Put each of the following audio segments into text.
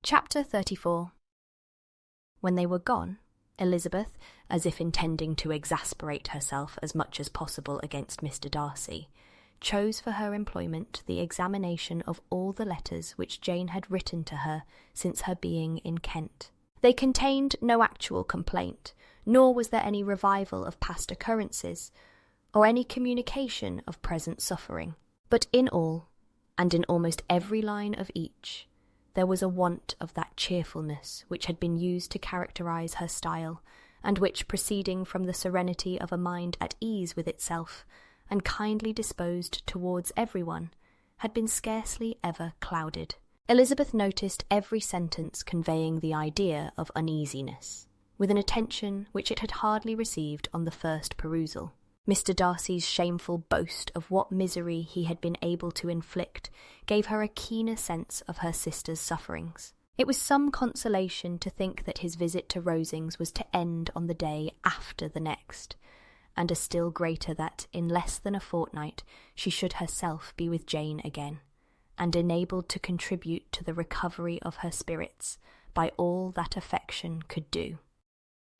Chapter 34. When they were gone, Elizabeth, as if intending to exasperate herself as much as possible against Mr. Darcy, chose for her employment the examination of all the letters which Jane had written to her since her being in Kent. They contained no actual complaint, nor was there any revival of past occurrences, or any communication of present suffering. But in all, and in almost every line of each, there was a want of that cheerfulness which had been used to characterize her style, and which, proceeding from the serenity of a mind at ease with itself, and kindly disposed towards everyone, had been scarcely ever clouded. Elizabeth noticed every sentence conveying the idea of uneasiness, with an attention which it had hardly received on the first perusal. Mr. Darcy's shameful boast of what misery he had been able to inflict gave her a keener sense of her sister's sufferings. It was some consolation to think that his visit to Rosings was to end on the day after the next, and a still greater that, in less than a fortnight, she should herself be with Jane again, and enabled to contribute to the recovery of her spirits by all that affection could do.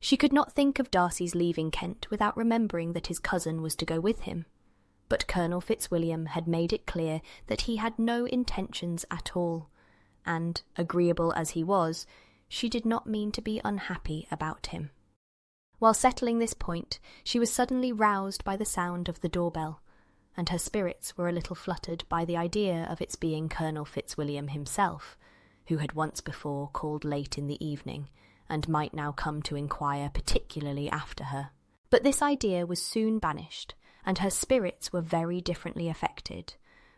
She could not think of Darcy's leaving Kent without remembering that his cousin was to go with him, but Colonel Fitzwilliam had made it clear that he had no intentions at all, and, agreeable as he was, she did not mean to be unhappy about him. While settling this point, she was suddenly roused by the sound of the doorbell, and her spirits were a little fluttered by the idea of its being Colonel Fitzwilliam himself, who had once before called late in the evening, and might now come to inquire particularly after her. But this idea was soon banished, and her spirits were very differently affected,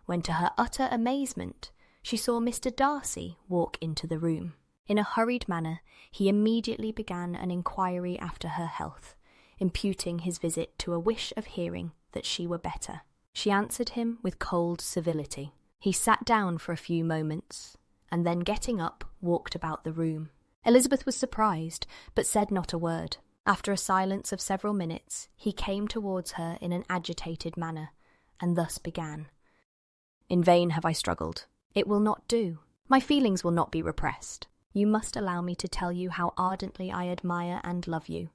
when to her utter amazement she saw Mr. Darcy walk into the room. In a hurried manner he immediately began an inquiry after her health, imputing his visit to a wish of hearing that she were better. She answered him with cold civility. He sat down for a few moments, and then getting up walked about the room. Elizabeth was surprised, but said not a word. After a silence of several minutes, he came towards her in an agitated manner, and thus began. "In vain have I struggled. It will not do. My feelings will not be repressed. You must allow me to tell you how ardently I admire and love you."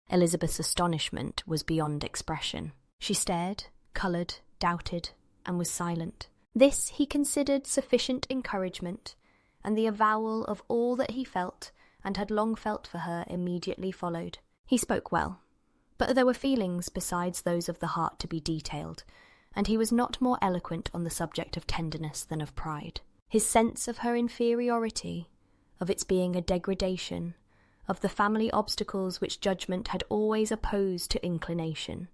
Elizabeth's astonishment was beyond expression. She stared, coloured, doubted, and was silent. This he considered sufficient encouragement, and the avowal of all that he felt and had long felt for her immediately followed. He spoke well, but there were feelings besides those of the heart to be detailed, and he was not more eloquent on the subject of tenderness than of pride. His sense of her inferiority, of its being a degradation, of the family obstacles which judgment had always opposed to inclination,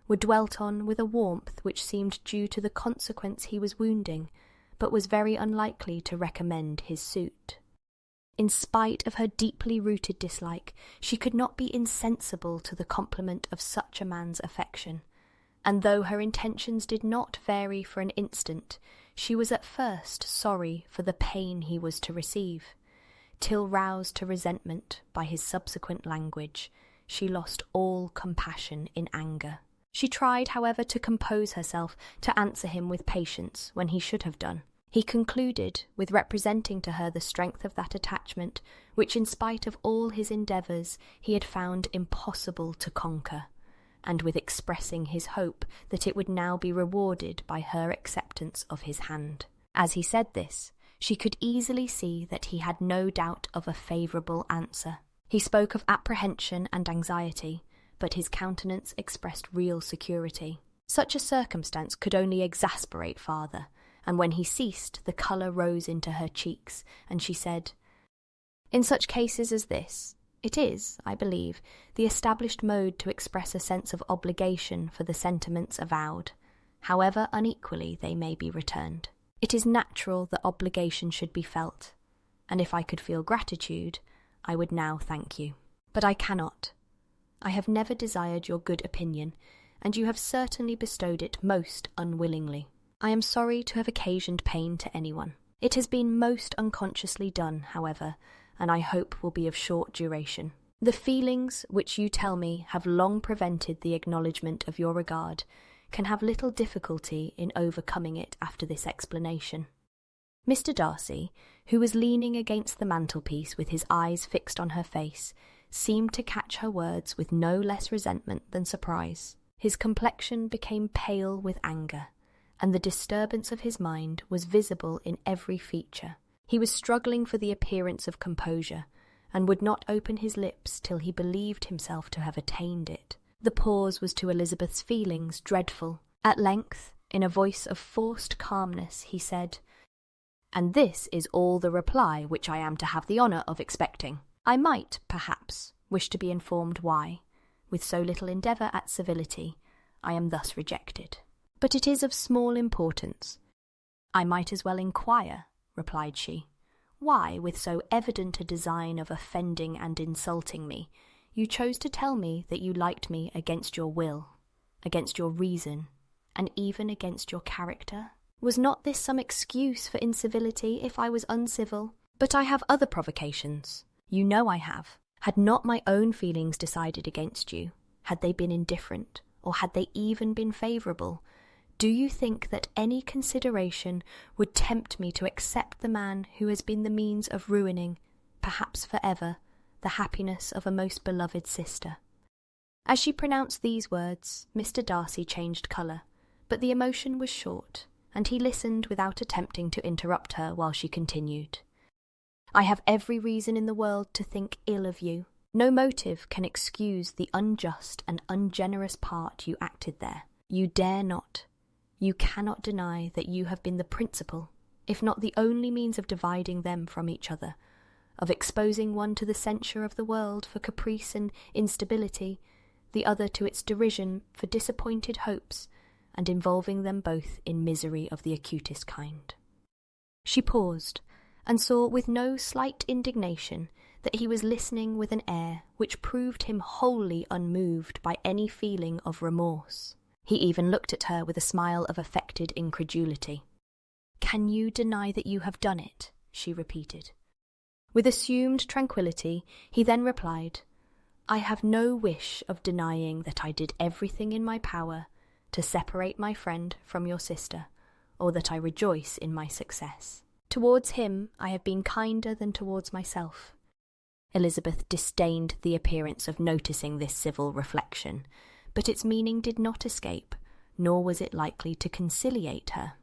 were dwelt on with a warmth which seemed due to the consequence he was wounding, but was very unlikely to recommend his suit. In spite of her deeply rooted dislike, she could not be insensible to the compliment of such a man's affection, and though her intentions did not vary for an instant, she was at first sorry for the pain he was to receive, till roused to resentment by his subsequent language, she lost all compassion in anger. She tried, however, to compose herself, to answer him with patience when he should have done. He concluded with representing to her the strength of that attachment which, in spite of all his endeavours, he had found impossible to conquer, and with expressing his hope that it would now be rewarded by her acceptance of his hand. As he said this, she could easily see that he had no doubt of a favourable answer. He spoke of apprehension and anxiety, but his countenance expressed real security. Such a circumstance could only exasperate father, and when he ceased, the colour rose into her cheeks, and she said, "In such cases as this, it is, I believe, the established mode to express a sense of obligation for the sentiments avowed, however unequally they may be returned. It is natural that obligation should be felt, and if I could feel gratitude, I would now thank you. But I cannot. I have never desired your good opinion, and you have certainly bestowed it most unwillingly. I am sorry to have occasioned pain to anyone. It has been most unconsciously done, however, and I hope will be of short duration. The feelings which you tell me have long prevented the acknowledgment of your regard can have little difficulty in overcoming it after this explanation." Mr. Darcy, who was leaning against the mantelpiece with his eyes fixed on her face, seemed to catch her words with no less resentment than surprise. His complexion became pale with anger, and the disturbance of his mind was visible in every feature. He was struggling for the appearance of composure, and would not open his lips till he believed himself to have attained it. The pause was to Elizabeth's feelings dreadful. At length, in a voice of forced calmness, he said, "And this is all the reply which I am to have the honour of expecting. I might, perhaps, wish to be informed why, with so little endeavour at civility, I am thus rejected. But it is of small importance. I might as well inquire," replied she, "why, with so evident a design of offending and insulting me, you chose to tell me that you liked me against your will, against your reason, and even against your character? Was not this some excuse for incivility if I was uncivil? But I have other provocations. You know I have. Had not my own feelings decided against you, had they been indifferent, or had they even been favourable, do you think that any consideration would tempt me to accept the man who has been the means of ruining, perhaps for ever, the happiness of a most beloved sister?" As she pronounced these words, Mr. Darcy changed colour, but the emotion was short, and he listened without attempting to interrupt her while she continued. "I have every reason in the world to think ill of you. No motive can excuse the unjust and ungenerous part you acted there. You dare not, you cannot deny that you have been the principal, if not the only means of dividing them from each other, of exposing one to the censure of the world for caprice and instability, the other to its derision for disappointed hopes, and involving them both in misery of the acutest kind." She paused, and saw with no slight indignation that he was listening with an air which proved him wholly unmoved by any feeling of remorse. He even looked at her with a smile of affected incredulity. "Can you deny that you have done it?" she repeated. With assumed tranquillity, he then replied, "I have no wish of denying that I did everything in my power to separate my friend from your sister, or that I rejoice in my success. Towards him I have been kinder than towards myself." Elizabeth disdained the appearance of noticing this civil reflection, but its meaning did not escape, nor was it likely to conciliate her.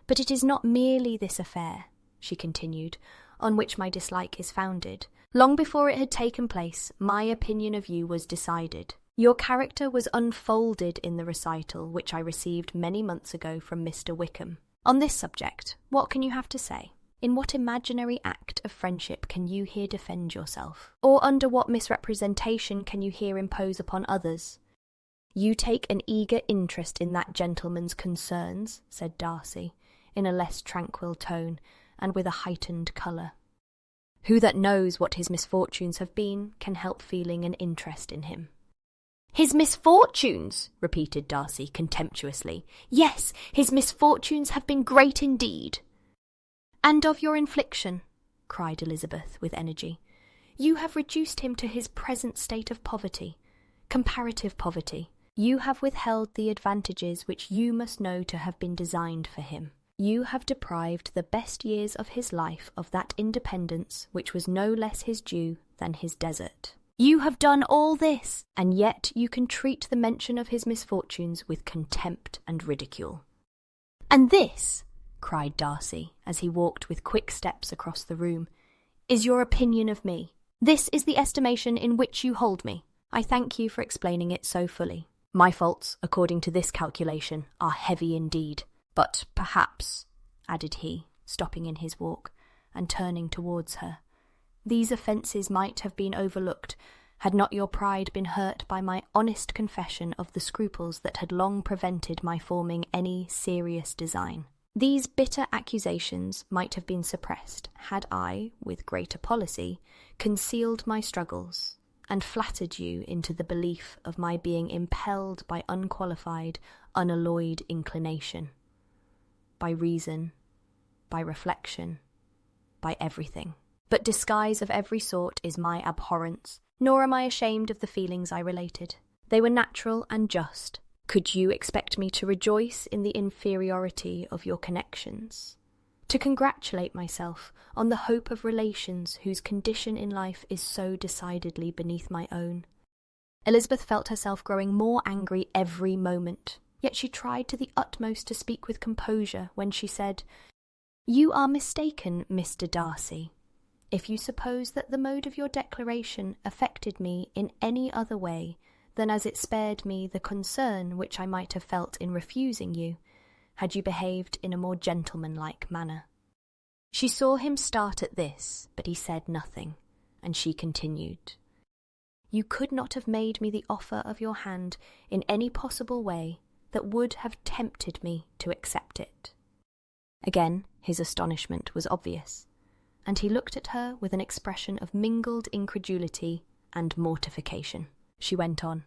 "But it is not merely this affair," she continued, "on which my dislike is founded. Long before it had taken place, my opinion of you was decided. Your character was unfolded in the recital which I received many months ago from Mr. Wickham. On this subject, what can you have to say? In what imaginary act of friendship can you here defend yourself? Or under what misrepresentation can you here impose upon others?" "You take an eager interest in that gentleman's concerns," said Darcy, in a less tranquil tone, and with a heightened colour. "Who that knows what his misfortunes have been can help feeling an interest in him?" "His misfortunes!" repeated Darcy contemptuously. "Yes, his misfortunes have been great indeed." "And of your infliction," cried Elizabeth with energy. "You have reduced him to his present state of poverty, comparative poverty. You have withheld the advantages which you must know to have been designed for him. You have deprived the best years of his life of that independence which was no less his due than his desert. You have done all this, and yet you can treat the mention of his misfortunes with contempt and ridicule." "And this," cried Darcy, as he walked with quick steps across the room, "is your opinion of me? This is the estimation in which you hold me? I thank you for explaining it so fully. My faults, according to this calculation, are heavy indeed. But perhaps," added he, stopping in his walk, and turning towards her, "these offences might have been overlooked, had not your pride been hurt by my honest confession of the scruples that had long prevented my forming any serious design. These bitter accusations might have been suppressed, had I, with greater policy, concealed my struggles, and flattered you into the belief of my being impelled by unqualified, unalloyed inclination, by reason, by reflection, by everything. But disguise of every sort is my abhorrence, nor am I ashamed of the feelings I related. They were natural and just. Could you expect me to rejoice in the inferiority of your connections? To congratulate myself on the hope of relations whose condition in life is so decidedly beneath my own. Elizabeth felt herself growing more angry every moment, yet she tried to the utmost to speak with composure when she said, "You are mistaken, Mr. Darcy. If you suppose that the mode of your declaration affected me in any other way than as it spared me the concern which I might have felt in refusing you, had you behaved in a more gentlemanlike manner." She saw him start at this, but he said nothing, and she continued, "You could not have made me the offer of your hand in any possible way that would have tempted me to accept it." Again, his astonishment was obvious, and he looked at her with an expression of mingled incredulity and mortification. She went on,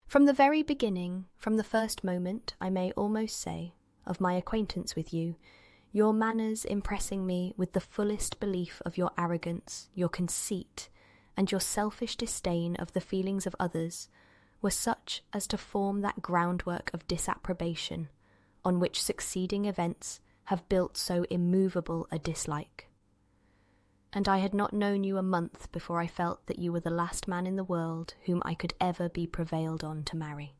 "From the very beginning, from the first moment, I may almost say, of my acquaintance with you, your manners impressing me with the fullest belief of your arrogance, your conceit, and your selfish disdain of the feelings of others, were such as to form that groundwork of disapprobation on which succeeding events have built so immovable a dislike. And I had not known you a month before I felt that you were the last man in the world whom I could ever be prevailed on to marry.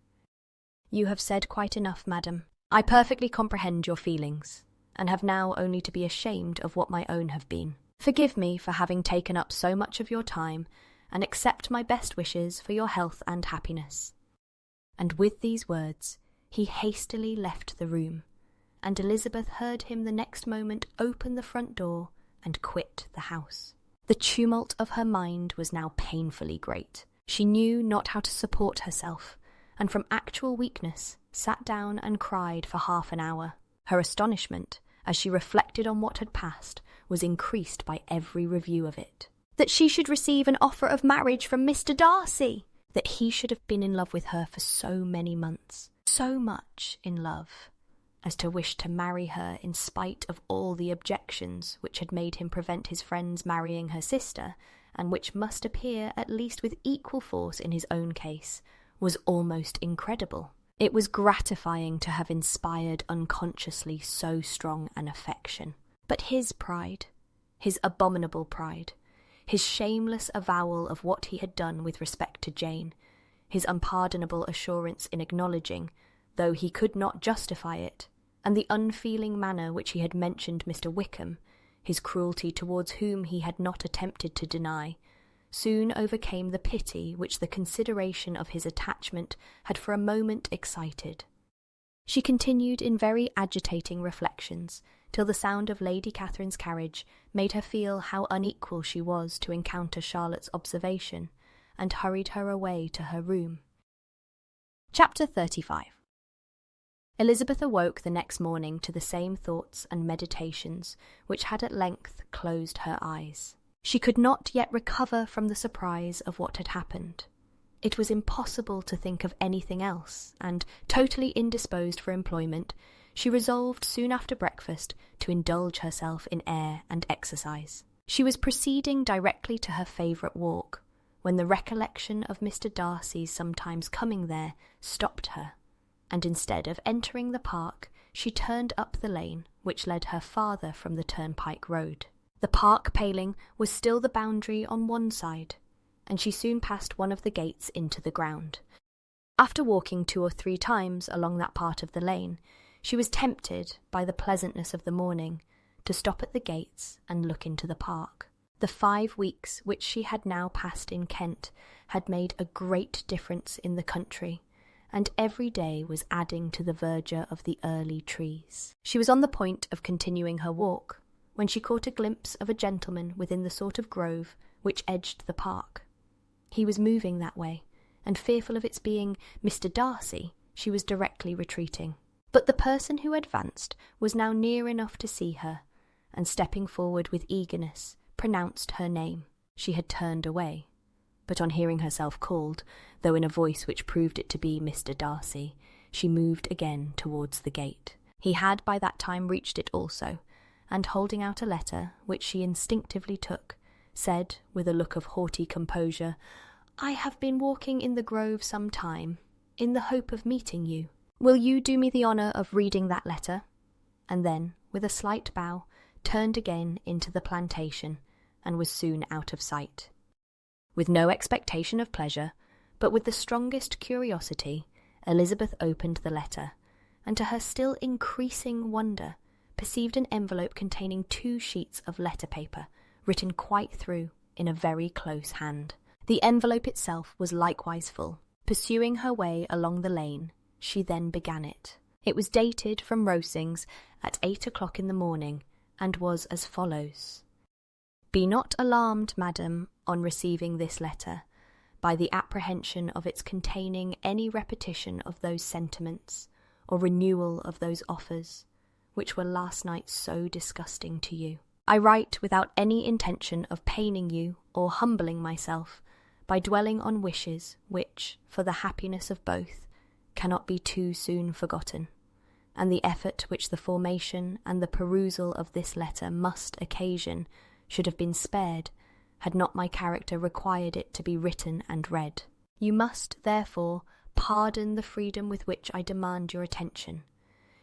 You have said quite enough, madam. I perfectly comprehend your feelings, and have now only to be ashamed of what my own have been. Forgive me for having taken up so much of your time, and accept my best wishes for your health and happiness." And with these words, he hastily left the room, and Elizabeth heard him the next moment open the front door and quit the house. The tumult of her mind was now painfully great. She knew not how to support herself, and from actual weakness sat down and cried for half an hour. Her astonishment, as she reflected on what had passed, was increased by every review of it. That she should receive an offer of marriage from Mr. Darcy! That he should have been in love with her for so many months, so much in love, as to wish to marry her in spite of all the objections which had made him prevent his friends marrying her sister, and which must appear at least with equal force in his own case, was almost incredible. It was gratifying to have inspired unconsciously so strong an affection. But his pride, his abominable pride, his shameless avowal of what he had done with respect to Jane, his unpardonable assurance in acknowledging, though he could not justify it, and the unfeeling manner which he had mentioned Mr. Wickham, his cruelty towards whom he had not attempted to deny, soon overcame the pity which the consideration of his attachment had for a moment excited. She continued in very agitating reflections, till the sound of Lady Catherine's carriage made her feel how unequal she was to encounter Charlotte's observation, and hurried her away to her room. Chapter 35. Elizabeth awoke the next morning to the same thoughts and meditations which had at length closed her eyes. She could not yet recover from the surprise of what had happened. It was impossible to think of anything else, and, totally indisposed for employment, she resolved soon after breakfast to indulge herself in air and exercise. She was proceeding directly to her favourite walk, when the recollection of Mr. Darcy's sometimes coming there stopped her, and instead of entering the park, she turned up the lane which led her farther from the turnpike road. The park paling was still the boundary on one side, and she soon passed one of the gates into the ground. After walking 2 or 3 times along that part of the lane, she was tempted, by the pleasantness of the morning, to stop at the gates and look into the park. The 5 weeks which she had now passed in Kent had made a great difference in the country, and every day was adding to the verdure of the early trees. She was on the point of continuing her walk, when she caught a glimpse of a gentleman within the sort of grove which edged the park. He was moving that way, and fearful of its being Mr. Darcy, she was directly retreating. But the person who advanced was now near enough to see her, and stepping forward with eagerness, pronounced her name. She had turned away, but on hearing herself called, though in a voice which proved it to be Mr. Darcy, she moved again towards the gate. He had by that time reached it also, and holding out a letter, which she instinctively took, said, with a look of haughty composure, "I have been walking in the grove some time, in the hope of meeting you. Will you do me the honour of reading that letter?" And then, with a slight bow, turned again into the plantation, and was soon out of sight. With no expectation of pleasure, but with the strongest curiosity, Elizabeth opened the letter, and to her still increasing wonder, perceived an envelope containing 2 sheets of letter paper, written quite through in a very close hand. The envelope itself was likewise full. Pursuing her way along the lane, she then began it. It was dated from Rosings at 8 o'clock in the morning, and was as follows: "Be not alarmed, madam, on receiving this letter, by the apprehension of its containing any repetition of those sentiments, or renewal of those offers, which were last night so disgusting to you. I write without any intention of paining you or humbling myself, by dwelling on wishes which, for the happiness of both, cannot be too soon forgotten, and the effort which the formation and the perusal of this letter must occasion should have been spared, had not my character required it to be written and read. You must, therefore, pardon the freedom with which I demand your attention.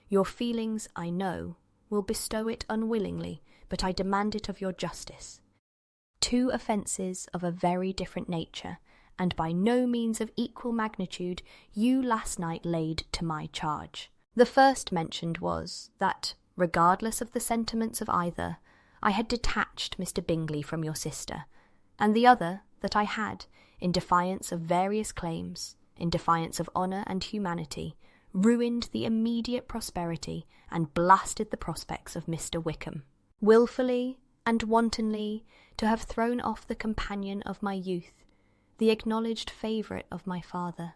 Your feelings, I know, will bestow it unwillingly, but I demand it of your justice. 2 offences of a very different nature, and by no means of equal magnitude, you last night laid to my charge. The first mentioned was, that, regardless of the sentiments of either, I had detached Mr. Bingley from your sister, and the other, that I had, in defiance of various claims, in defiance of honour and humanity, ruined the immediate prosperity and blasted the prospects of Mr. Wickham. Wilfully and wantonly to have thrown off the companion of my youth, the acknowledged favourite of my father,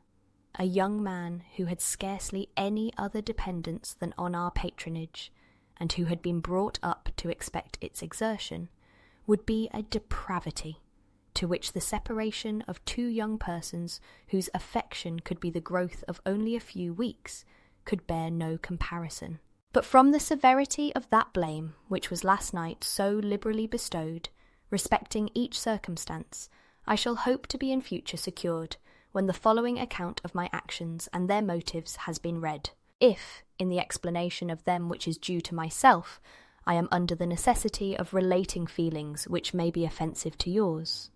a young man who had scarcely any other dependence than on our patronage, and who had been brought up to expect its exertion, would be a depravity, to which the separation of 2 young persons whose affection could be the growth of only a few weeks could bear no comparison. But from the severity of that blame which was last night so liberally bestowed, respecting each circumstance, I shall hope to be in future secured, when the following account of my actions and their motives has been read. If, in the explanation of them which is due to myself, I am under the necessity of relating feelings which may be offensive to yours,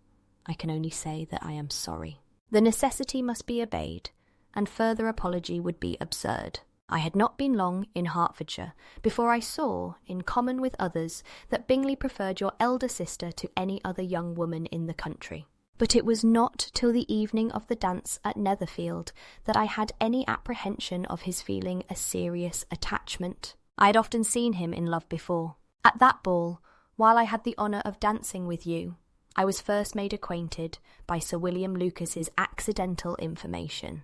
I can only say that I am sorry. The necessity must be obeyed, and further apology would be absurd. I had not been long in Hertfordshire before I saw, in common with others, that Bingley preferred your elder sister to any other young woman in the country. But it was not till the evening of the dance at Netherfield that I had any apprehension of his feeling a serious attachment. I had often seen him in love before. At that ball, while I had the honour of dancing with you, I was first made acquainted by Sir William Lucas's accidental information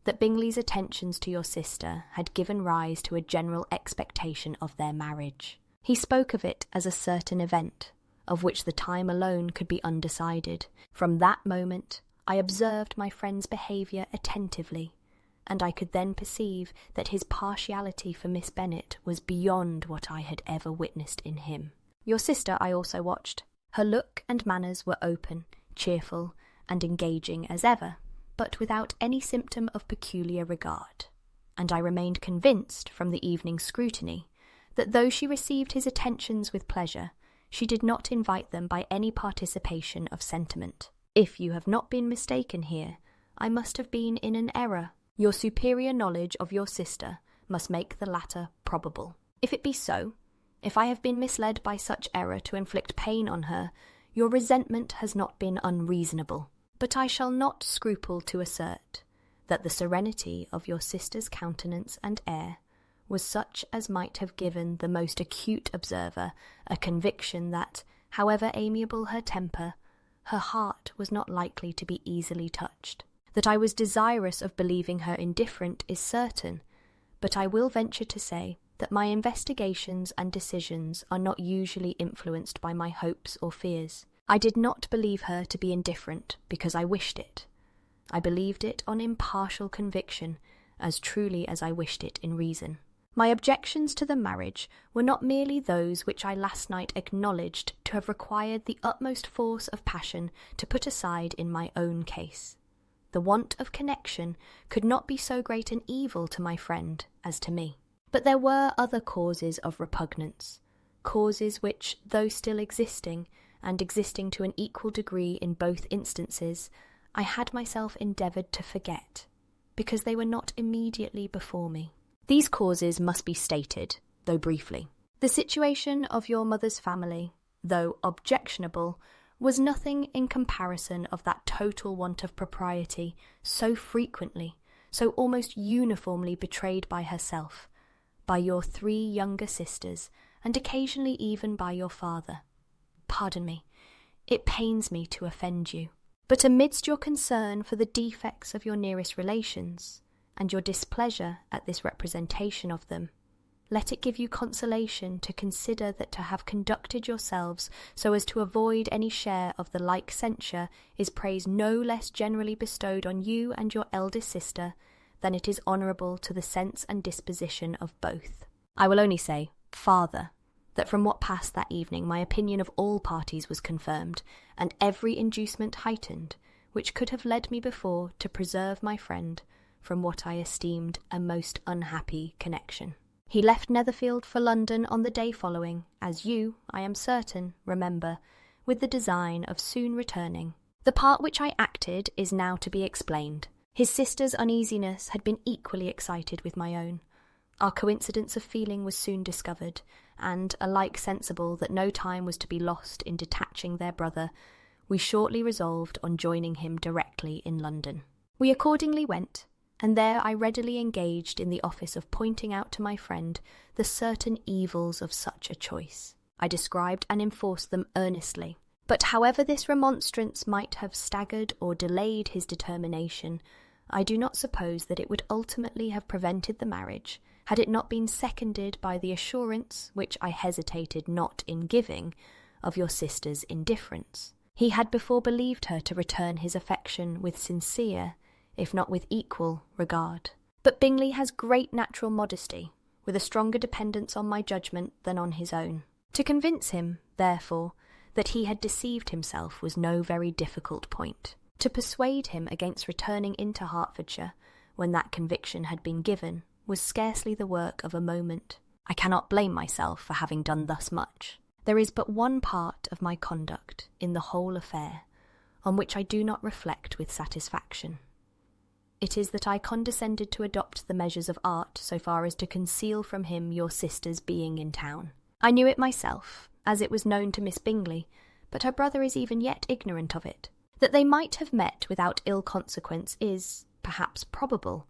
that Bingley's attentions to your sister had given rise to a general expectation of their marriage. He spoke of it as a certain event, of which the time alone could be undecided. From that moment I observed my friend's behaviour attentively, and I could then perceive that his partiality for Miss Bennet was beyond what I had ever witnessed in him. Your sister I also watched. Her look and manners were open, cheerful, and engaging as ever, but without any symptom of peculiar regard, and I remained convinced from the evening's scrutiny that though she received his attentions with pleasure, she did not invite them by any participation of sentiment. If you have not been mistaken here, I must have been in an error. Your superior knowledge of your sister must make the latter probable. If it be so, if I have been misled by such error to inflict pain on her, your resentment has not been unreasonable. But I shall not scruple to assert that the serenity of your sister's countenance and air was such as might have given the most acute observer a conviction that, however amiable her temper, her heart was not likely to be easily touched. That I was desirous of believing her indifferent is certain, but I will venture to say that my investigations and decisions are not usually influenced by my hopes or fears. I did not believe her to be indifferent because I wished it. I believed it on impartial conviction, as truly as I wished it in reason. My objections to the marriage were not merely those which I last night acknowledged to have required the utmost force of passion to put aside in my own case. The want of connection could not be so great an evil to my friend as to me. But there were other causes of repugnance, causes which, though still existing, and existing to an equal degree in both instances, I had myself endeavoured to forget, because they were not immediately before me. These causes must be stated, though briefly. The situation of your mother's family, though objectionable, was nothing in comparison of that total want of propriety so frequently, so almost uniformly betrayed by herself, by your 3 younger sisters, and occasionally even by your father. Pardon me, it pains me to offend you, but amidst your concern for the defects of your nearest relations, and your displeasure at this representation of them, let it give you consolation to consider that to have conducted yourselves so as to avoid any share of the like censure is praise no less generally bestowed on you and your eldest sister than it is honourable to the sense and disposition of both. I will only say, farther, that from what passed that evening my opinion of all parties was confirmed, and every inducement heightened, which could have led me before to preserve my friend from what I esteemed a most unhappy connection. He left Netherfield for London on the day following, as you, I am certain, remember, with the design of soon returning. The part which I acted is now to be explained. His sister's uneasiness had been equally excited with my own. Our coincidence of feeling was soon discovered, and, alike sensible that no time was to be lost in detaching their brother, we shortly resolved on joining him directly in London. We accordingly went, and there I readily engaged in the office of pointing out to my friend the certain evils of such a choice. I described and enforced them earnestly, but however this remonstrance might have staggered or delayed his determination, I do not suppose that it would ultimately have prevented the marriage, had it not been seconded by the assurance, which I hesitated not in giving, of your sister's indifference. He had before believed her to return his affection with sincere, if not with equal, regard. But Bingley has great natural modesty, with a stronger dependence on my judgment than on his own. To convince him, therefore, that he had deceived himself was no very difficult point. To persuade him against returning into Hertfordshire, when that conviction had been given, was scarcely the work of a moment. I cannot blame myself for having done thus much. There is but one part of my conduct in the whole affair on which I do not reflect with satisfaction. It is that I condescended to adopt the measures of art so far as to conceal from him your sister's being in town. I knew it myself, as it was known to Miss Bingley, but her brother is even yet ignorant of it. That they might have met without ill consequence is, perhaps, probable,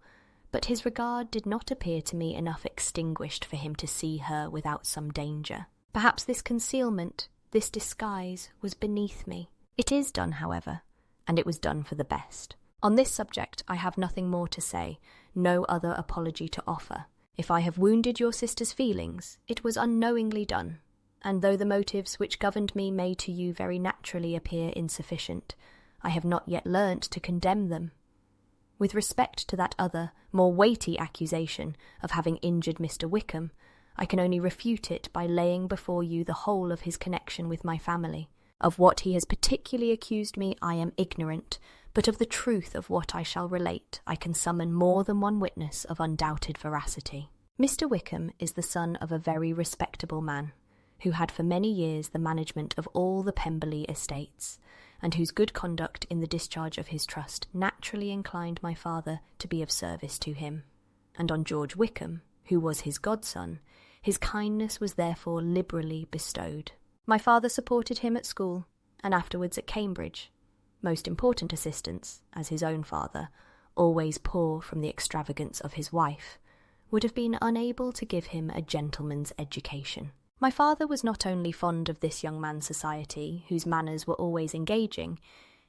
but his regard did not appear to me enough extinguished for him to see her without some danger. Perhaps this concealment, this disguise, was beneath me. It is done, however, and it was done for the best. On this subject I have nothing more to say, no other apology to offer. If I have wounded your sister's feelings, it was unknowingly done, and though the motives which governed me may to you very naturally appear insufficient, I have not yet learnt to condemn them. With respect to that other, more weighty accusation of having injured Mr. Wickham, I can only refute it by laying before you the whole of his connection with my family. Of what he has particularly accused me I am ignorant, but of the truth of what I shall relate I can summon more than one witness of undoubted veracity. Mr. Wickham is the son of a very respectable man, who had for many years the management of all the Pemberley estates, and whose good conduct in the discharge of his trust naturally inclined my father to be of service to him. And on George Wickham, who was his godson, his kindness was therefore liberally bestowed. My father supported him at school, and afterwards at Cambridge. Most important assistance, as his own father, always poor from the extravagance of his wife, would have been unable to give him a gentleman's education. My father was not only fond of this young man's society, whose manners were always engaging,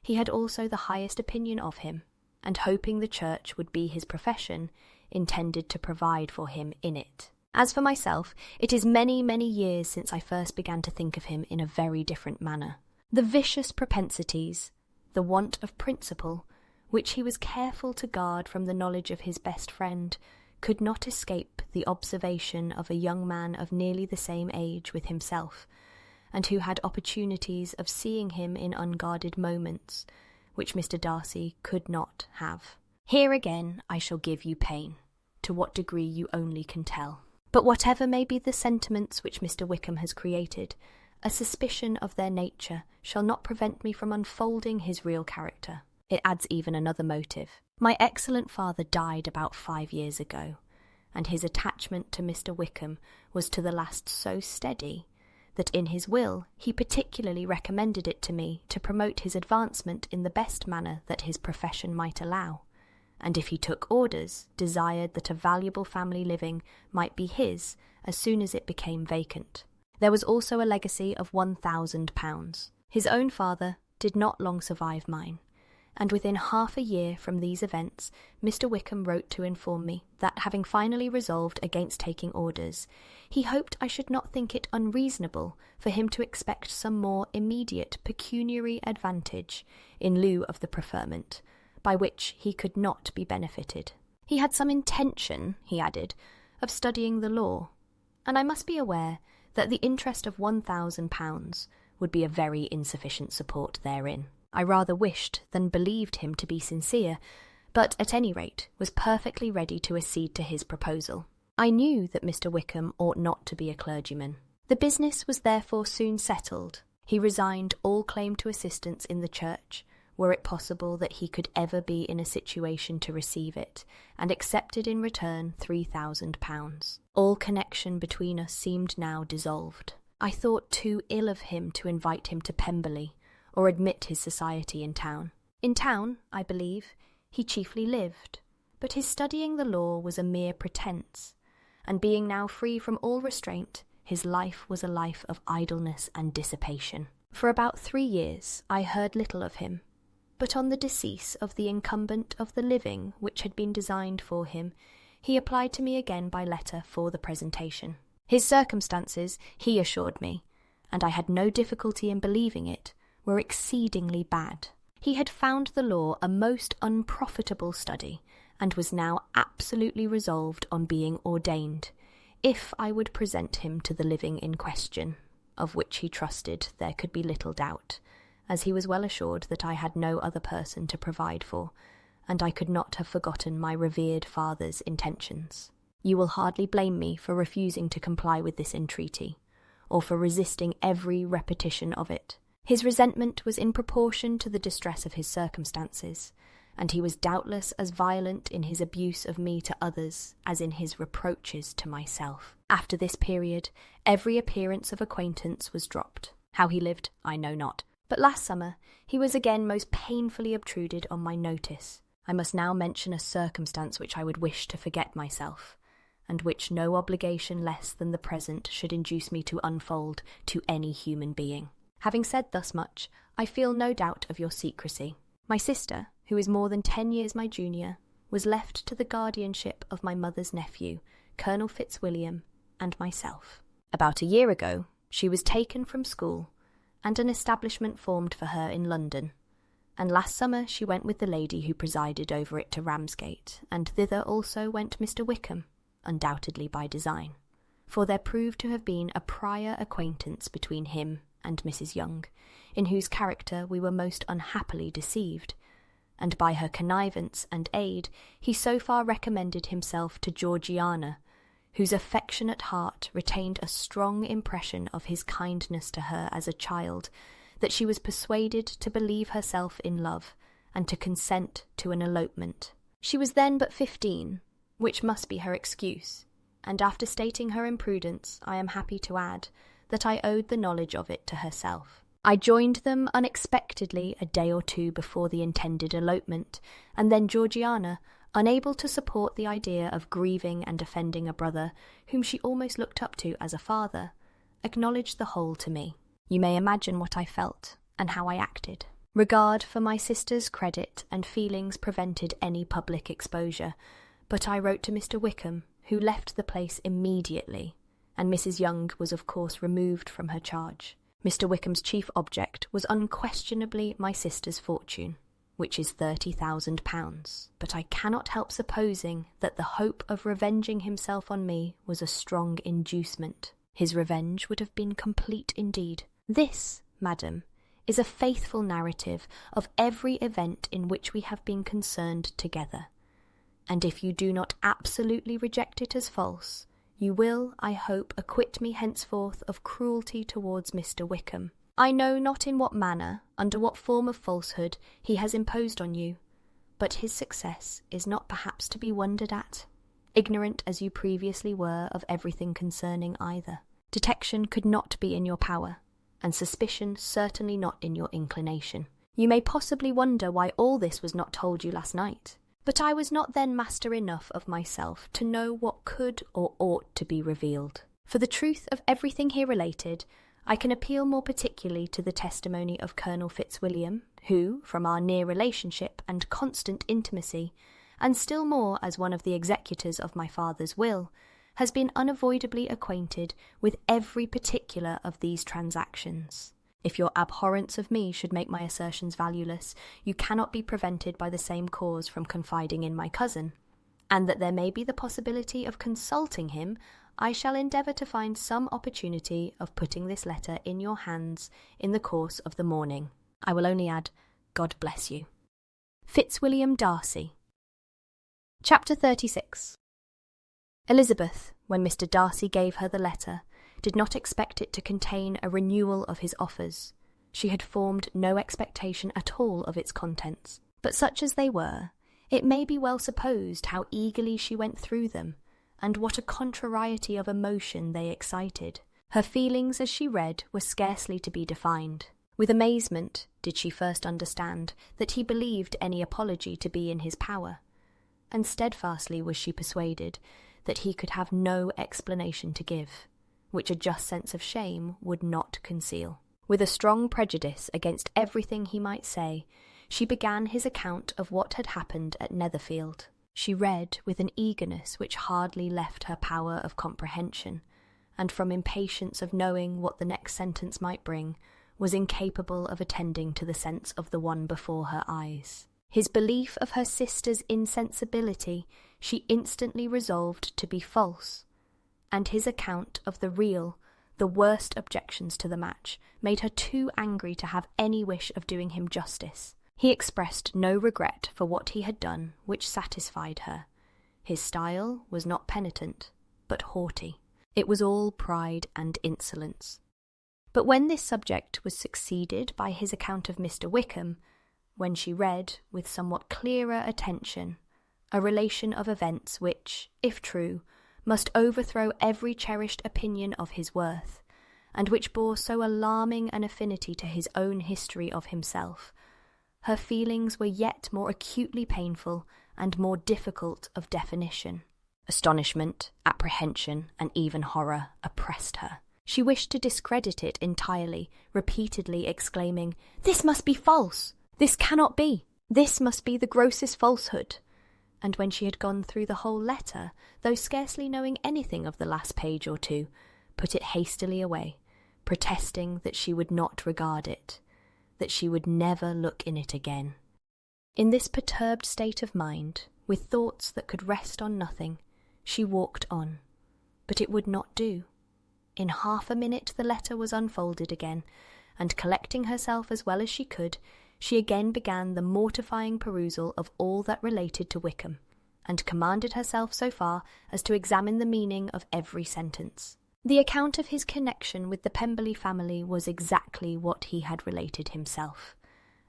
he had also the highest opinion of him, and hoping the church would be his profession, intended to provide for him in it. As for myself, it is many, many years since I first began to think of him in a very different manner. The vicious propensities, the want of principle, which he was careful to guard from the knowledge of his best friend, could not escape the observation of a young man of nearly the same age with himself, and who had opportunities of seeing him in unguarded moments, which Mr. Darcy could not have. Here again I shall give you pain, to what degree you only can tell. But whatever may be the sentiments which Mr. Wickham has created, a suspicion of their nature shall not prevent me from unfolding his real character. It adds even another motive. My excellent father died about 5 years ago, and his attachment to Mr. Wickham was to the last so steady that in his will he particularly recommended it to me to promote his advancement in the best manner that his profession might allow, and if he took orders, desired that a valuable family living might be his as soon as it became vacant. There was also a legacy of £1,000. His own father did not long survive mine, and within half a year from these events, Mr. Wickham wrote to inform me that, having finally resolved against taking orders, he hoped I should not think it unreasonable for him to expect some more immediate pecuniary advantage in lieu of the preferment, by which he could not be benefited. He had some intention, he added, of studying the law, and I must be aware that the interest of £1,000 would be a very insufficient support therein. I rather wished than believed him to be sincere, but at any rate was perfectly ready to accede to his proposal. I knew that Mr. Wickham ought not to be a clergyman. The business was therefore soon settled. He resigned all claim to assistance in the church, were it possible that he could ever be in a situation to receive it, and accepted in return £3,000. All connection between us seemed now dissolved. I thought too ill of him to invite him to Pemberley, or admit his society in town. In town, I believe, he chiefly lived, but his studying the law was a mere pretence, and being now free from all restraint, his life was a life of idleness and dissipation. For about 3 years I heard little of him, but on the decease of the incumbent of the living which had been designed for him, he applied to me again by letter for the presentation. His circumstances, he assured me, and I had no difficulty in believing it, were exceedingly bad. He had found the law a most unprofitable study, and was now absolutely resolved on being ordained, if I would present him to the living in question, of which he trusted there could be little doubt, as he was well assured that I had no other person to provide for, and I could not have forgotten my revered father's intentions. You will hardly blame me for refusing to comply with this entreaty, or for resisting every repetition of it. His resentment was in proportion to the distress of his circumstances, and he was doubtless as violent in his abuse of me to others as in his reproaches to myself. After this period, every appearance of acquaintance was dropped. How he lived, I know not. But last summer, he was again most painfully obtruded on my notice. I must now mention a circumstance which I would wish to forget myself, and which no obligation less than the present should induce me to unfold to any human being. Having said thus much, I feel no doubt of your secrecy. My sister, who is more than 10 years my junior, was left to the guardianship of my mother's nephew, Colonel Fitzwilliam, and myself. About a year ago, she was taken from school, and an establishment formed for her in London, and last summer she went with the lady who presided over it to Ramsgate, and thither also went Mr. Wickham, undoubtedly by design, for there proved to have been a prior acquaintance between him and Mrs. Young, in whose character we were most unhappily deceived, and by her connivance and aid he so far recommended himself to Georgiana, whose affectionate heart retained a strong impression of his kindness to her as a child, that she was persuaded to believe herself in love, and to consent to an elopement. She was then but 15, which must be her excuse, and after stating her imprudence, I am happy to add that I owed the knowledge of it to herself. I joined them unexpectedly a day or two before the intended elopement, and then Georgiana, unable to support the idea of grieving and offending a brother whom she almost looked up to as a father, acknowledged the whole to me. You may imagine what I felt, and how I acted. Regard for my sister's credit and feelings prevented any public exposure, but I wrote to Mr. Wickham, who left the place immediately, and Mrs. Young was of course removed from her charge. Mr. Wickham's chief object was unquestionably my sister's fortune, which is £30,000, but I cannot help supposing that the hope of revenging himself on me was a strong inducement. His revenge would have been complete indeed. This, madam, is a faithful narrative of every event in which we have been concerned together, and if you do not absolutely reject it as false, You will, I hope, acquit me henceforth of cruelty towards Mr. Wickham. I know not in what manner, under what form of falsehood, he has imposed on you, but his success is not perhaps to be wondered at, ignorant as you previously were of everything concerning either. Detection could not be in your power, and suspicion certainly not in your inclination. You may possibly wonder why all this was not told you last night, but I was not then master enough of myself to know what could or ought to be revealed. For the truth of everything here related, I can appeal more particularly to the testimony of Colonel Fitzwilliam, who, from our near relationship and constant intimacy, and still more as one of the executors of my father's will, has been unavoidably acquainted with every particular of these transactions. If your abhorrence of me should make my assertions valueless, you cannot be prevented by the same cause from confiding in my cousin, and that there may be the possibility of consulting him, I shall endeavour to find some opportunity of putting this letter in your hands in the course of the morning. I will only add, God bless you. Fitzwilliam Darcy. Chapter 36. Elizabeth, when Mr. Darcy gave her the letter, did not expect it to contain a renewal of his offers. She had formed no expectation at all of its contents, but such as they were, it may be well supposed how eagerly she went through them, and what a contrariety of emotion they excited. Her feelings as she read were scarcely to be defined. With amazement did she first understand that he believed any apology to be in his power, and steadfastly was she persuaded that he could have no explanation to give, which a just sense of shame would not conceal. With a strong prejudice against everything he might say, she began his account of what had happened at Netherfield. She read with an eagerness which hardly left her power of comprehension, and from impatience of knowing what the next sentence might bring, was incapable of attending to the sense of the one before her eyes. His belief of her sister's insensibility she instantly resolved to be false, and his account of the real, the worst objections to the match, made her too angry to have any wish of doing him justice. He expressed no regret for what he had done, which satisfied her. His style was not penitent, but haughty. It was all pride and insolence. But when this subject was succeeded by his account of Mr. Wickham, when she read, with somewhat clearer attention, a relation of events which, if true, must overthrow every cherished opinion of his worth, and which bore so alarming an affinity to his own history of himself, her feelings were yet more acutely painful and more difficult of definition. Astonishment, apprehension, and even horror oppressed her. She wished to discredit it entirely, repeatedly exclaiming, "This must be false! This cannot be! This must be the grossest falsehood!" And when she had gone through the whole letter, though scarcely knowing anything of the last page or two, put it hastily away, protesting that she would not regard it, that she would never look in it again. In this perturbed state of mind, with thoughts that could rest on nothing, she walked on. But it would not do. In half a minute the letter was unfolded again, and collecting herself as well as she could, she again began the mortifying perusal of all that related to Wickham, and commanded herself so far as to examine the meaning of every sentence. The account of his connection with the Pemberley family was exactly what he had related himself,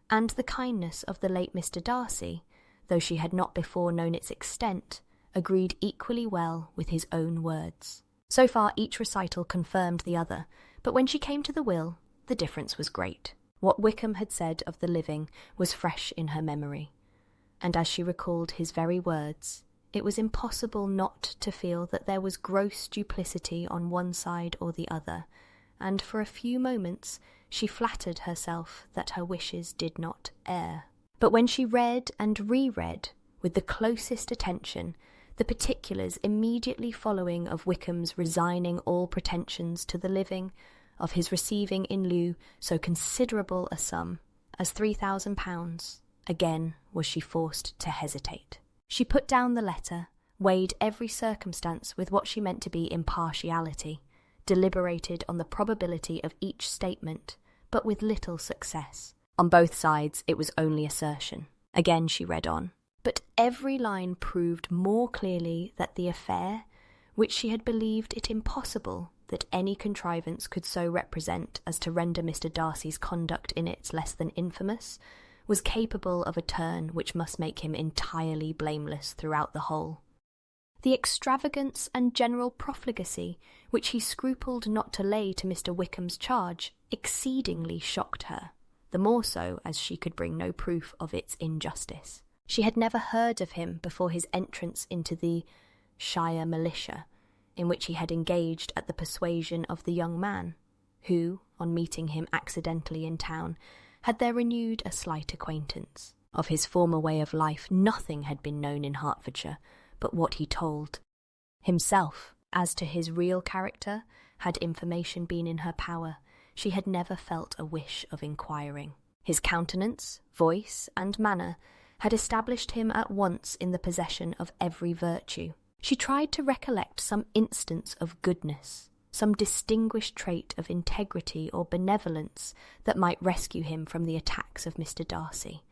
and the kindness of the late Mr. Darcy, though she had not before known its extent, agreed equally well with his own words. So far each recital confirmed the other, but when she came to the will, the difference was great. What Wickham had said of the living was fresh in her memory, and as she recalled his very words, it was impossible not to feel that there was gross duplicity on one side or the other, and for a few moments she flattered herself that her wishes did not err. But when she read and reread, with the closest attention, the particulars immediately following of Wickham's resigning all pretensions to the living, of his receiving in lieu so considerable a sum as £3,000, again was she forced to hesitate. She put down the letter, weighed every circumstance with what she meant to be impartiality, deliberated on the probability of each statement, but with little success. On both sides it was only assertion. Again she read on, but every line proved more clearly that the affair, which she had believed it impossible that any contrivance could so represent as to render Mr. Darcy's conduct in it less than infamous, was capable of a turn which must make him entirely blameless throughout the whole. The extravagance and general profligacy which he scrupled not to lay to Mr. Wickham's charge exceedingly shocked her, the more so as she could bring no proof of its injustice. She had never heard of him before his entrance into the shire militia, in which he had engaged at the persuasion of the young man, who, on meeting him accidentally in town, had there renewed a slight acquaintance. Of his former way of life nothing had been known in Hertfordshire but what he told. Himself, as to his real character, had information been in her power, she had never felt a wish of inquiring. His countenance, voice, and manner had established him at once in the possession of every virtue. She tried to recollect some instance of goodness, some distinguished trait of integrity or benevolence that might rescue him from the attacks of Mr. Darcy,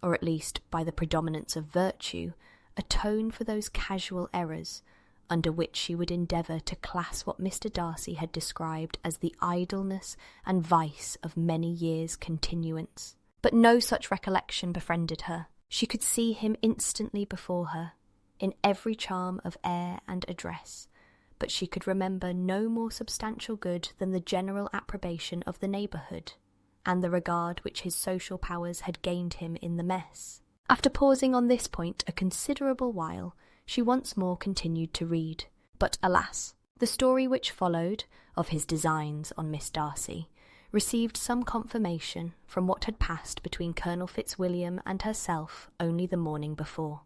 or at least, by the predominance of virtue, atone for those casual errors under which she would endeavour to class what Mr. Darcy had described as the idleness and vice of many years' continuance. But no such recollection befriended her. She could see him instantly before her, in every charm of air and address, but she could remember no more substantial good than the general approbation of the neighbourhood, and the regard which his social powers had gained him in the mess. After pausing on this point a considerable while, she once more continued to read. But alas, the story which followed, of his designs on Miss Darcy, received some confirmation from what had passed between Colonel Fitzwilliam and herself only the morning before,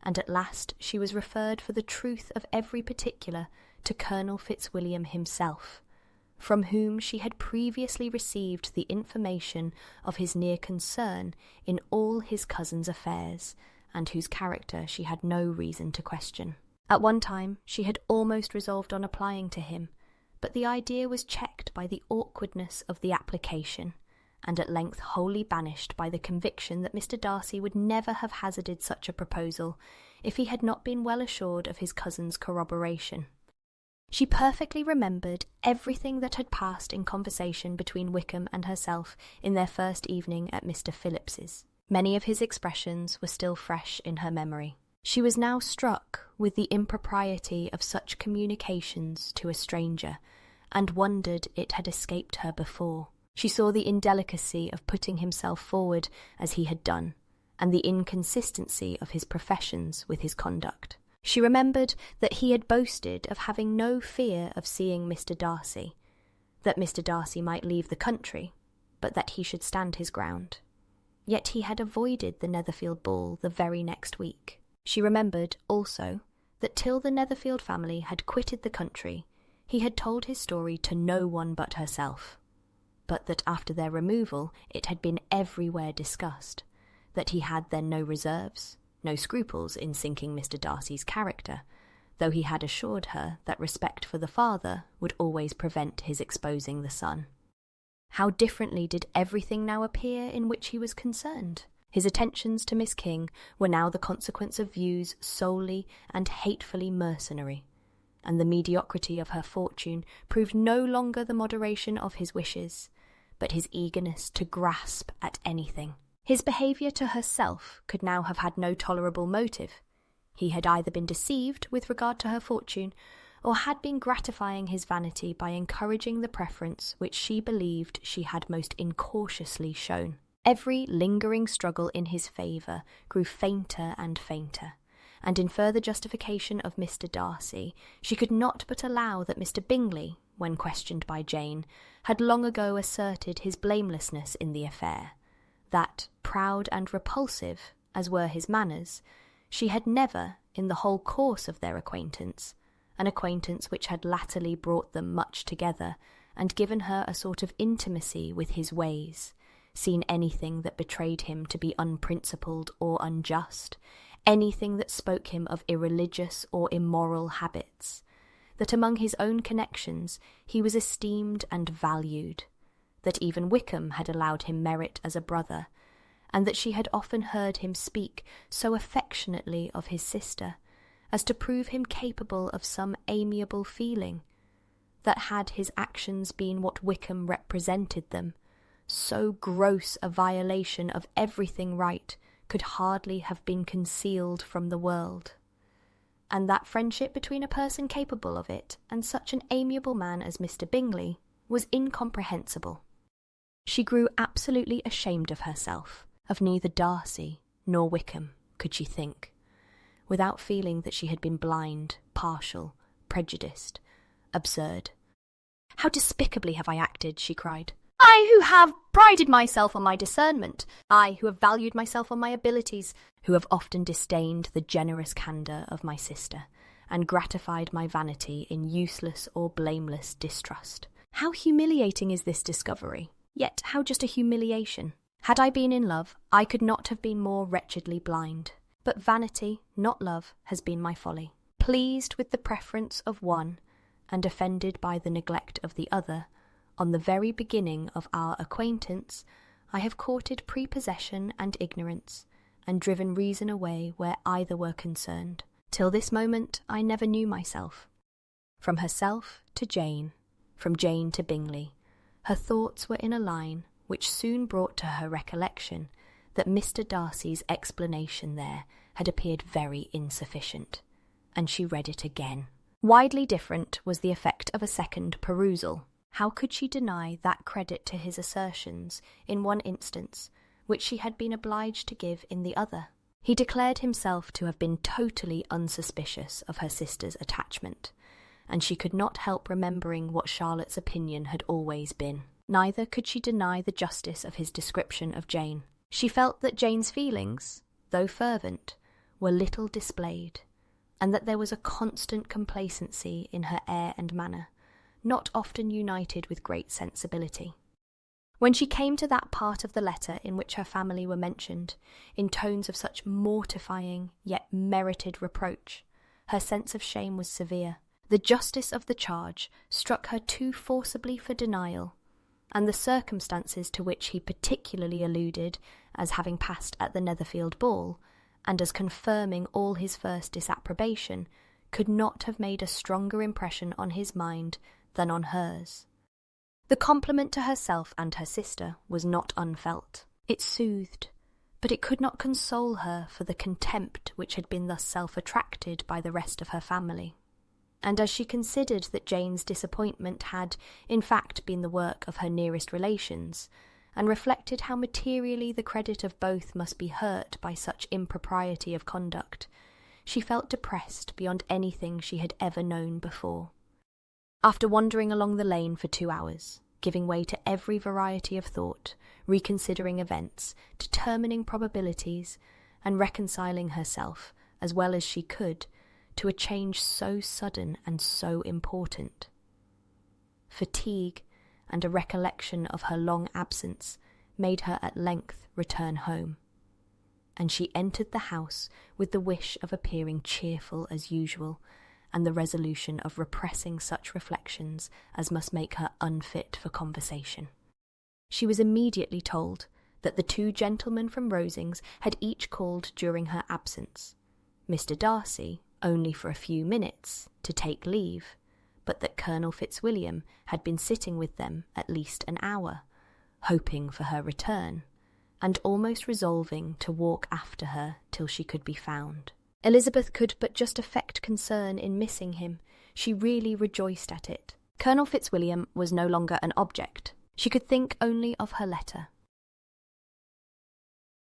and at last she was referred for the truth of every particular to Colonel Fitzwilliam himself, from whom she had previously received the information of his near concern in all his cousin's affairs, and whose character she had no reason to question. At one time she had almost resolved on applying to him, but the idea was checked by the awkwardness of the application, and at length wholly banished by the conviction that Mr. Darcy would never have hazarded such a proposal if he had not been well assured of his cousin's corroboration. She perfectly remembered everything that had passed in conversation between Wickham and herself in their first evening at Mr. Phillips's. Many of his expressions were still fresh in her memory. She was now struck with the impropriety of such communications to a stranger, and wondered it had escaped her before. She saw the indelicacy of putting himself forward as he had done, and the inconsistency of his professions with his conduct. She remembered that he had boasted of having no fear of seeing Mr. Darcy, that Mr. Darcy might leave the country, but that he should stand his ground. Yet he had avoided the Netherfield ball the very next week. She remembered, also, that till the Netherfield family had quitted the country, he had told his story to no one but herself, but that after their removal it had been everywhere discussed, that he had then no reserves, no scruples in sinking Mr. Darcy's character, though he had assured her that respect for the father would always prevent his exposing the son. How differently did everything now appear in which he was concerned! His attentions to Miss King were now the consequence of views solely and hatefully mercenary, and the mediocrity of her fortune proved no longer the moderation of his wishes, but his eagerness to grasp at anything. His behaviour to herself could now have had no tolerable motive. He had either been deceived with regard to her fortune, or had been gratifying his vanity by encouraging the preference which she believed she had most incautiously shown. Every lingering struggle in his favour grew fainter and fainter, and in further justification of Mr. Darcy, she could not but allow that Mr. Bingley, when questioned by Jane, had long ago asserted his blamelessness in the affair, that, proud and repulsive as were his manners, she had never, in the whole course of their acquaintance, an acquaintance which had latterly brought them much together, and given her a sort of intimacy with his ways, seen anything that betrayed him to be unprincipled or unjust, anything that spoke him of irreligious or immoral habits, that among his own connections he was esteemed and valued, that even Wickham had allowed him merit as a brother, and that she had often heard him speak so affectionately of his sister, as to prove him capable of some amiable feeling, that had his actions been what Wickham represented them, so gross a violation of everything right could hardly have been concealed from the world. And that friendship between a person capable of it and such an amiable man as Mr. Bingley was incomprehensible. She grew absolutely ashamed of herself. Of neither Darcy nor Wickham could she think, without feeling that she had been blind, partial, prejudiced, absurd. "How despicably have I acted," she cried. "I who have prided myself on my discernment, I who have valued myself on my abilities, who have often disdained the generous candour of my sister, and gratified my vanity in useless or blameless distrust. How humiliating is this discovery, yet how just a humiliation! Had I been in love, I could not have been more wretchedly blind. But vanity, not love, has been my folly. Pleased with the preference of one, and offended by the neglect of the other, on the very beginning of our acquaintance, I have courted prepossession and ignorance, and driven reason away where either were concerned. Till this moment I never knew myself. From herself to Jane, from Jane to Bingley, her thoughts were in a line which soon brought to her recollection that Mr. Darcy's explanation there had appeared very insufficient, and she read it again. Widely different was the effect of a second perusal. How could she deny that credit to his assertions in one instance which she had been obliged to give in the other? He declared himself to have been totally unsuspicious of her sister's attachment, and she could not help remembering what Charlotte's opinion had always been. Neither could she deny the justice of his description of Jane. She felt that Jane's feelings, though fervent, were little displayed, and that there was a constant complacency in her air and manner, not often united with great sensibility. When she came to that part of the letter in which her family were mentioned, in tones of such mortifying yet merited reproach, her sense of shame was severe. The justice of the charge struck her too forcibly for denial, and the circumstances to which he particularly alluded as having passed at the Netherfield ball, and as confirming all his first disapprobation, could not have made a stronger impression on his mind than on hers. The compliment to herself and her sister was not unfelt. It soothed, but it could not console her for the contempt which had been thus self-attracted by the rest of her family. And as she considered that Jane's disappointment had, in fact, been the work of her nearest relations, and reflected how materially the credit of both must be hurt by such impropriety of conduct, she felt depressed beyond anything she had ever known before. After wandering along the lane for 2 hours, giving way to every variety of thought, reconsidering events, determining probabilities, and reconciling herself, as well as she could, to a change so sudden and so important, fatigue and a recollection of her long absence made her at length return home, and she entered the house with the wish of appearing cheerful as usual, and the resolution of repressing such reflections as must make her unfit for conversation. She was immediately told that the 2 gentlemen from Rosings had each called during her absence, Mr. Darcy only for a few minutes to take leave, but that Colonel Fitzwilliam had been sitting with them at least an hour, hoping for her return, and almost resolving to walk after her till she could be found. Elizabeth could but just affect concern in missing him. She really rejoiced at it. Colonel Fitzwilliam was no longer an object. She could think only of her letter,